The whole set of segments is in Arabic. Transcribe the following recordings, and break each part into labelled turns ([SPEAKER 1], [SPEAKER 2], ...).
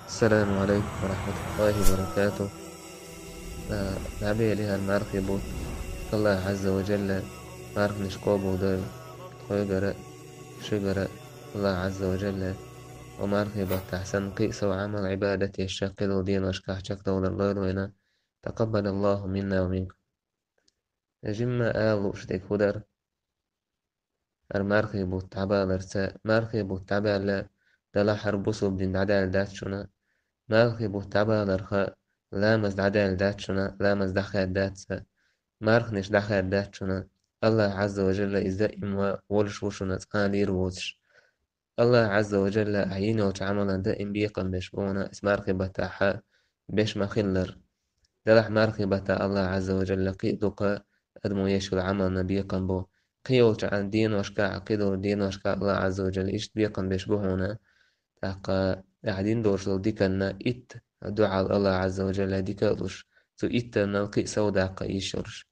[SPEAKER 1] السلام عليكم ورحمة الله وبركاته. نعبي لها المعرخ بوت الله عز وجل معرخ نشقوب ودل خويقرأ شقرأ الله عز وجل ومعرخ بات أحسن قيس وعمل عبادتي الشاقل ودين واشكاح شكت الله وإنا تقبل الله منا ومنكم. جمع آلو شتيك هدر المعرخ بوت تعبا لرساء معرخ بوت تعبا لا دلا حربوسو بدين عدال دات شنا معرخ بوت تعبا لرخاء لا مزد عدال دات شنا لا مزد دخل دات سا مارخ نش دخل دات شنا الله عز وجل إزدائم وولش وشنا تقالير ووتش الله عز وجل أعينه وتعامل دائم بيقم بشبونا اسمارخ بتاحا بش ما خلر دلح مارخ بتا الله عز وجل قيدك أدمو يشو العمل نبيقم بو قيوش عن دين وشكا عقيدو دين وشكا الله عز وجل إيش بيقم بشبونا تاقا قاعدين دوش ديكنا إت دعاء الله عز وجل ديكالوش تو إت نلقي سودا قايشورش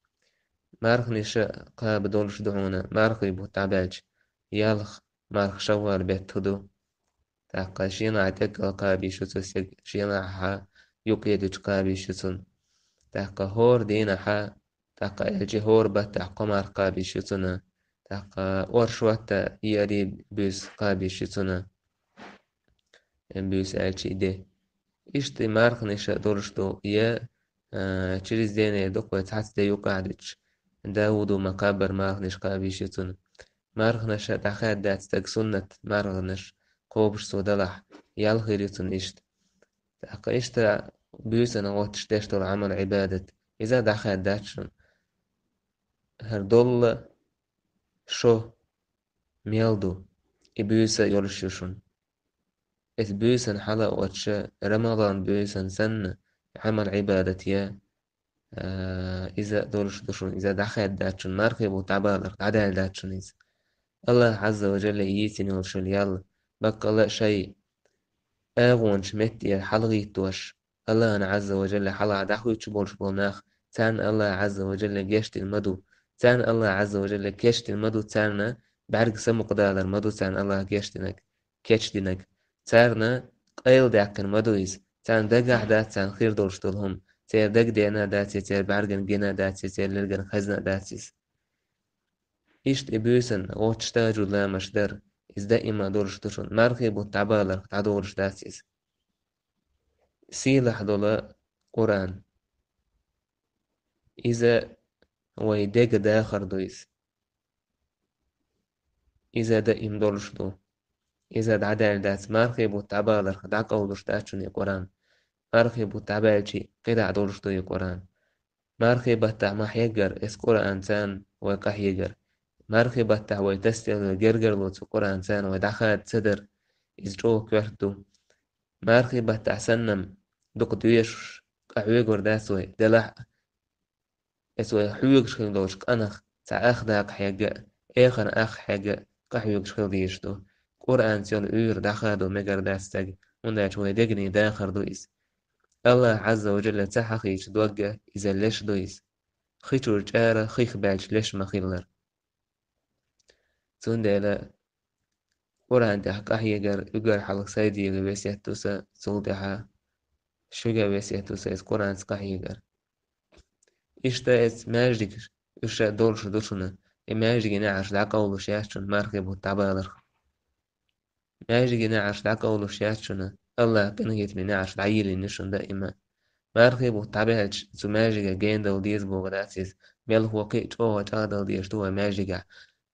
[SPEAKER 1] مارخ نشا قا بدولش دعونا مارخ يبو تعبالج يالخ مارخ شوار بيت هدو تاقا شينا عتك قابي شتو سيق شينا حا يقيدج قابي شتون تاقا هور دينا حا تاقا الجي هور بات قمار قابي شتونا تاقا ورشوتا يري بيس قابي شتونا بيس الجي دي إشتي مارخ نشا دورشتو يا تشريز دينا دوكو تحت دي يقعدج داود مقابر مارخ نش قابي شتون مارخ نش دخل دات تك سنة مارخ نش قوبش سودلح يالخيريتون إشت تاقا إشتا بيوسنا غوتش تشتغل عمل عبادة إذا دخل داتشن هردول شو ميلدو إبيوسا يولشوشن إذ بيوسن حلا واتش رمضان بيوسن سن عمل عبادة يا إذا دولش دوشن إذا دخل داتشن مارخي بو تعبالر عدال داتشن إذا الله عز وجل ييتني ورشل يلا بقى لا شيء آغون شمتي حلغي توش الله أنا عز وجل حلع دحوي تشبول شبولناخ تان الله عز وجل جيشت المدو تان الله عز وجل كيشت المدو تانا بعرق سمو قدال المدو تان الله جيشتنك كيشتنك تارنا قيل داك المدو إز تان دقع دات تان خير دولش دولهم تير دق دينا داتي تير بعرقن جينا داتي تير لرقن خزنة داتيس إشت إبوسن واتشتاجو لا مشدر إز دائما دولش تشون مارخي بو تعبالر تعدولش داتيس سيلح دولا قرآن إذا ويدق داخر دويس إذا دائم دولش دو إذا دعدال دات مارخي بو تعبالر دعك أولوش داتشون قرآن مارخي بو تعبالشي قدع دولش دو قرآن مارخي بتاع ما حيقر إس قرآن تان ويقح يقر مارخي بتاع ويتستيل جرجر لوتس قرآن تان ويدخل صدر إز جو كوحدو مارخي بتاع سنم دق دويش قحويقر داسوي دلح اسوي حيوك شخيل دوش أنخ تاع أخ داق حاجة إخر أخ حاجة قحيوك شخيل ديشتو قرآن تيون أور داخادو مجر داستاج ونداش ويدقني داخر دويس الله عز وجل تحقيش دوجة إذا ليش دويس خيتور جارة خيخ بالش ليش مخيلر تندلا قرآن تحق أحيجر يجر حلق سيدي لبسيتوسا سلطها شجع بسيتوسا إس قرآن تقحيجر إشتا إس ماجدك إشتا دولش دوشنا ماجدك نعش دعك أولو شاشن ماركب والتعبالر ماجدك نعش دعك أولو شاشن الله كنهيت من نعش دعيلي نشن دائما ماركب والتعبالش سو ماجدك جين ديز بوغداتيز ميل هو قيت أوه تادل ديش توا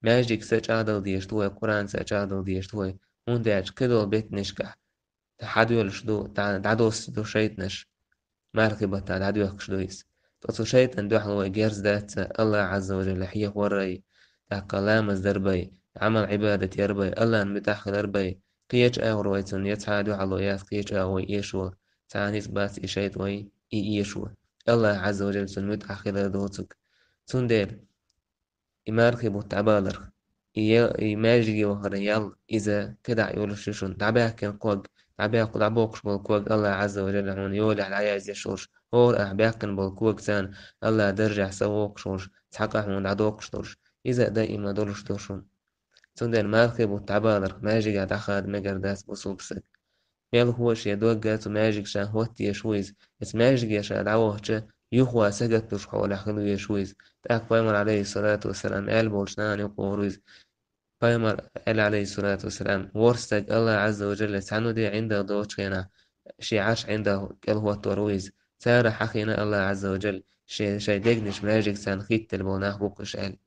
[SPEAKER 1] ماجدك سجادل ديش توا قرآن سجادل ديش توا ونداج كدو بيت نشكح تحدولش دو تعدوس دو شيطنش ماركبة تعدوش دويس تقصو شيطان دوح هو جيرز ذات الله عز وجل حيه وري تاقلامز دربي عمل عبادة يربي الله انبتاح دربي قيش رويتن يتعادو على ياس قيش وي يشوى تانيس باس إشيت وي يشوى الله عز وجل سنمت أخيرا دوتك تندير يماركبو تعبالر يماجي وهريال إذا كدع يولششون تعباك كان قوق تعباك دعبوقش بالقوق الله عز وجل هون يولع العياز يشوش هور أحباكن بالقوق تان الله درجع سووق شوش تحقق من عدوقش دوش إذا دائما دولش دوشون تندن ماركب وتعبالر ماجي قاعد أخاد مجر داس بصوبسك ميل هو شي دوغات ماجيك شان هوتي يشويز اس ماجيك يشا دعوه يخوى سجت لش حول حلو يشويز تاك بايمر عليه الصلاة والسلام قال بولشنان يقورويز بايمر قال عليه الصلاة والسلام ورستك الله عز وجل سعنو دي عنده دوتشينا شي عاش عنده قال هو الترويز سارة حقنا الله عز وجل شي ديجنش ماجيك سان خيت تلبوناه بوكش قال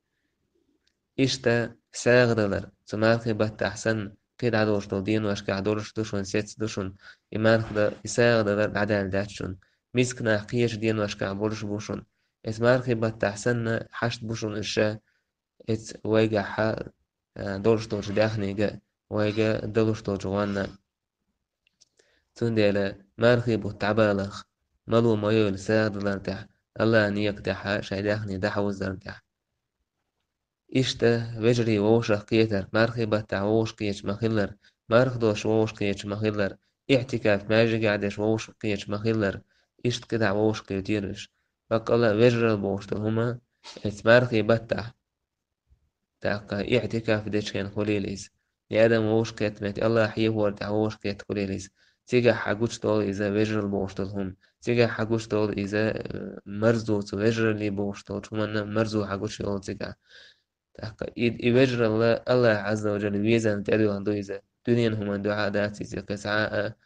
[SPEAKER 1] İşte sägdeler, sumärki أحسن قيد عدوش دين واشك عدوش دوشون سيتس دوشون إمارك يساغدلر عدال داتشون ميسكنا قيش دين واشك عبولش بوشون اسمارك أحسن حشت بوشون إشا إتس ويجا حا دولش دوش داخني جا ويجا دولش دوش وانا تنديلا ماركي بتعبالخ ملو ميول ساغدلر تح الله نيك تحا شايداخني دحوزر تح İşte vecri voşak yeter. Merhiba ta'voş kıyıç mahiller. Merhdoş voş kıyıç mahiller. İhtikaf maji قاعدش voş kıyıç mahiller. İşte keda voş kıyıç yeriş. Bak Allah vecri boştu huma. Es merhiba تاقا اعتكاف ديش كان خليليس يا آدم ووش كاتمت الله حيه هو تعوش كات خليليس تيجا حاجوش طول إذا وجر البوشتل هم تيجا حاجوش طول إذا مرزو توجر اللي بوشتل شو من مرزو حاجوش يقول تيجا يبجر الله عز وجل ويزن تدعو عن دويزة دنيا هم دعاء داتيز كسعاء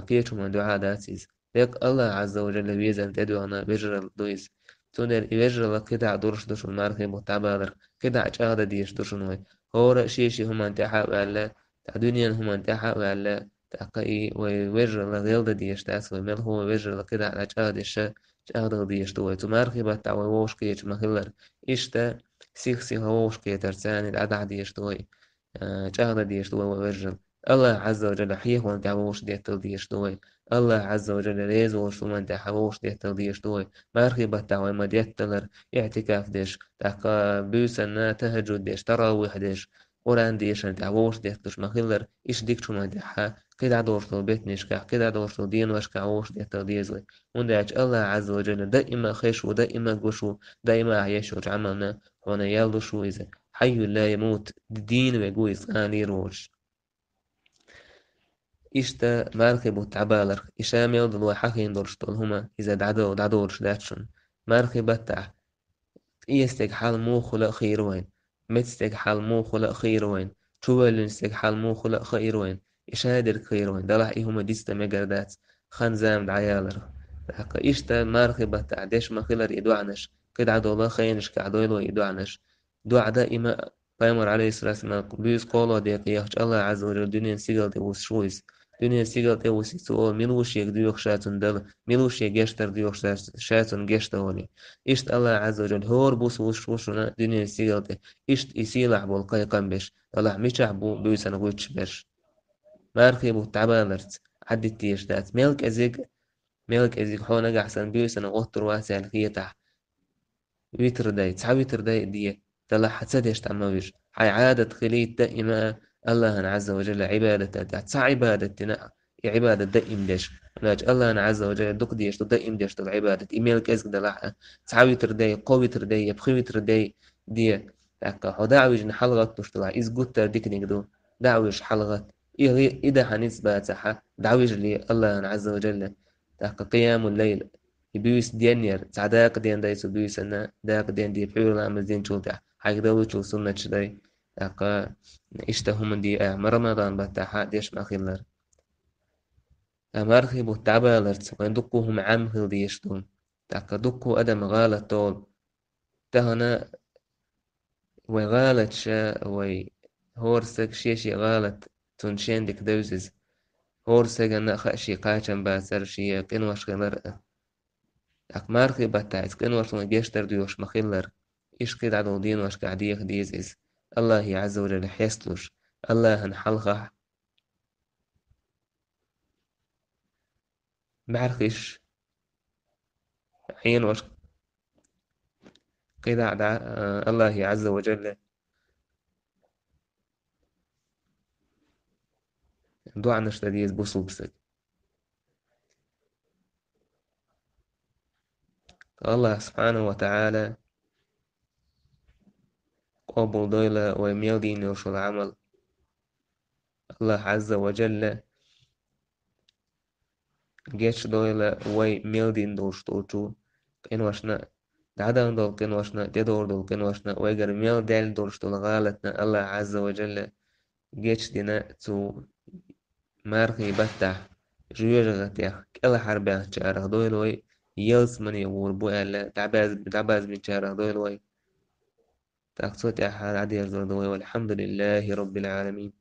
[SPEAKER 1] قيت هم دعاء داتيز لك الله عز وجل ويزن تدعو عن بجر دويز تونر يبجر الله كده دورش دوش الماركة متعبادر كده عشاهدة ديش دوشن وي هور شيشي هم انتحاب ولا دنيا هم انتحاب ولا تقي ويوجر الله غيلد ديش تاس ومن هو ويجر الله كده على عشاهدة الشا عشاهدة ديش دوي تماركة بتعوي ووش كيش مخلر إشتا سيخ هوش كي ترسان الأدع ديشتوي شهر ديشتوي وورجل الله عز وجل حيه وانت عوش ديتل ديشتوي الله عز وجل ريز وش وانت حوش ديتل ديشتوي ما رخيبة تعوي ما ديتلر اعتكاف ديش تاكا بيسنا تهجد ديش تراويح ديش قرآن ديش انت عوش ديتلش مخلر إيش ديك شو ما ديحا كده دورتو بيت نشكح كده دورتو دين واشكا عوش ديتل ديزوي وندعج الله عز وجل دائما خيش ودائما قشو دائما عيش وجعملنا هنا يالو شو إذا حي لا يموت دين ويقويس آني روش إشتا ماركي بوتعبالر إشام يلدل وحكين درشتول هما إذا دعدورش داتشن ماركي بتع إيستك حال مو خلق خير وين متستك حال مو خلق خير وين تشوال نستك حال مو خلق خير وين إشادر خير وين دلح إيهما ديستا مجردات خنزام دعيالر حقا إشتا ماركي بتع ديش ما خلر يدوعنش قد عدو الله خينش كعدويلو يدوعنش دعا دائما بيامر عليه الصلاة والسلام بيس قولوا ديك يخش الله عز وجل دنيا سيغل دي وشويس دنيا سيغل دي وسيسو ملوش يك ديوخ شاتون دل ملوش يك جشتر ديوخ شاتون جشتولي إشت الله عز وجل هور بوس وشنا دنيا سيغل دي إشت يسيلح بولقاي قنبش الله ميشح بو بيسان غوتش بش ماركي بو تعبانرت عدي تيش دات ملك ازيك حونا أحسن بيسان غوتر واسع الخيطة ويتر داي تسعة ويتر داي دي تلا حتسديش تعمويش هاي عادة خليت دائما الله عز وجل عبادة تسعة عبادة تنا عبادة دائم ديش لاج الله عز وجل دق ديش دائم ديش العبادة إيميل كيس دلع تسعة ويتر داي قوي ويتر داي يبخي ويتر داي دي تاكا هو دعويش نحلغت تشتلع إز قوتا ديك نقدو دعويش حلغت إذا حنسبة تحا دعويش لي الله عز وجل تاكا قيام الليل يبيوس دينير تعداك دين دايسو بيوس أنا داك دين دي بحيول نعمل دين شولتا حاجة دولو شو سنة شداي داك إشتهم دي رمضان بتاعها ديش ما خيلر أمارخي بتعبا لرت وين دكو هم عام خيل ديشتون داك دكو أدم غالة طول تهنا وغالة شا وي هورسك شيشي غالة تنشين ديك دوزز هورسك أنا خاشي قاچن باسر شي قنوش خيلر أقمارخي بتاعت كن ورطن جيشتر ديوش مخيلر إيش قيد عدو دين وش قاعديخ ديزيز الله عز وجل حيستلوش الله هنحلقه بعرفش حين وش قيد الله عز وجل دعا نشتديز بصوبسك الله سبحانه وتعالى قابل دويلة ويميل دين وش العمل الله عز وجل geç doyla way meldin doluşturucu qenwaşna dağdan dol qenwaşna dedor dol qenwaşna way gar mel del doluştuğu galatna Allah azza ve celle geç dina tu marqi battah جوجغتيا كلا حرب شعره دويل وي يلس من يور بو الا تعباز من شعره دويل وي تاكسوت يا حال عادي يزور دوي والحمد لله رب العالمين